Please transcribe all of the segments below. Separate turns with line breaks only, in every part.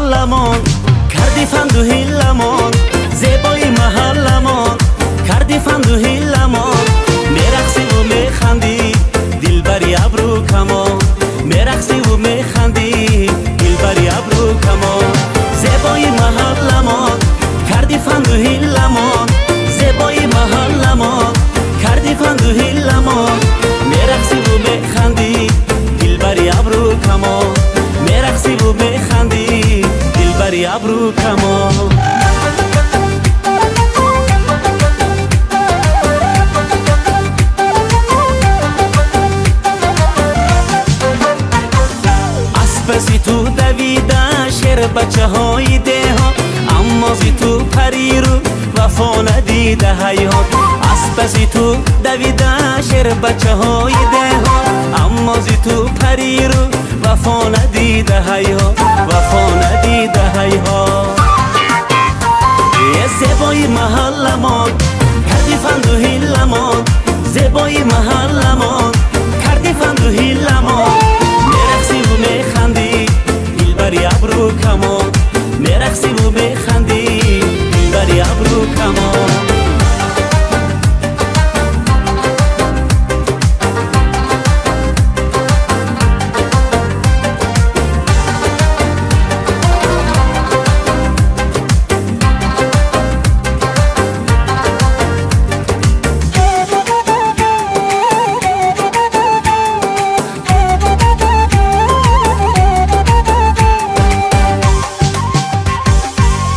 محلمون کردی فند و هیلمون زیبای محلمون کردی فند و هیلمون میرقصی و میخندی دلبری ابرو کمان میرقصی و میخندی دلبری ابرو کمان زیبای محلمون کردی فند و هیلمون زیبای محلمون کردی فند و هیلمون میرقصی و میخندی دلبری ابرو کمان میرقصی و میخندی دلبری ابرو کمان اسب تو دویده شیر بچه های ده ها اما زی تو پری رو وفا ندیده حیات اسب تو دویده شیر بچه های ده ها اما زی تو پری رو وفا ندیده حیات وفا ندیده حیات زیبای محلمون کردی فند و هیلمون زیبای محلمون کردی فند و هیلمون میرقصی و میخندی دلبری ابرو کمان میرقصی و میخندی دلبری ابرو کمان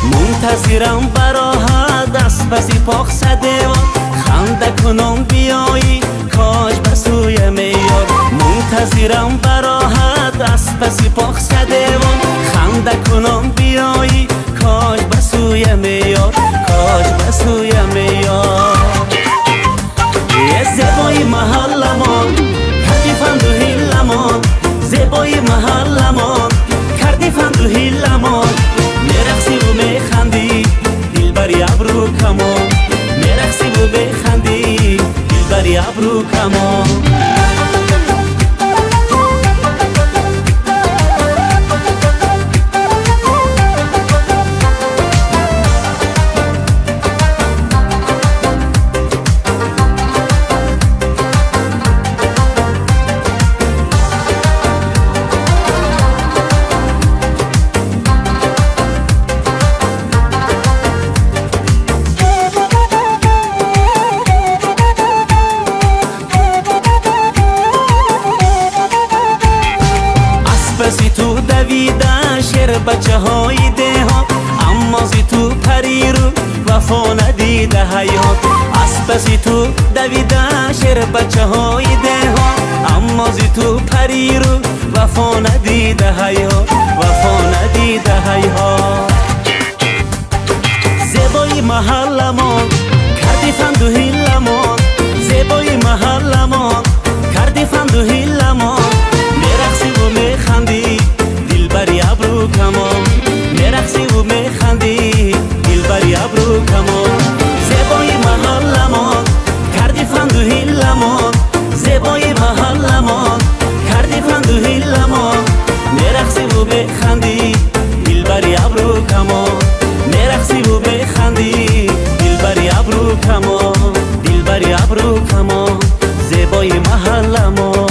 منتظرم براه دست بسی پاک سدوان خنده کنم بیایی کاش بسوی میار منتظرم براه دست بسی پاک سدوان خنده کنم بیایی کاش بسوی میار کاش بسوی میار زیبای محلمون کردی فند و هیلمون زیبای محلمون کردی فند و هیلمون میرقصی و میخندی دلبری ابرو کمان میرقصی و میخندی دلبری ابرو کمان زی تو دویده شیر بچه های ده ها اما زی تو پری رو وفا ندیده حیات اسب زی تو دویده شیر بچه های ده ها اما زی تو پری رو وفا ندیده حیات وفا ندیده حیات زیبای محلمون کردی فند و هیلمون زیبای محلمون کردی فند و هیلمون میرقصی و میخندی دلبری ابرو کمان میرقصی و میخندی دلبری ابرو کمان زیبای محلمون کردی فند و هیلمون زیبای محلمون کردی فند و هیلمون میرقصی و میخندی دلبری ابرو کمان میرقصی و میخندی دلبری ابرو کمان دلبری ابرو کمان زیبای محلمون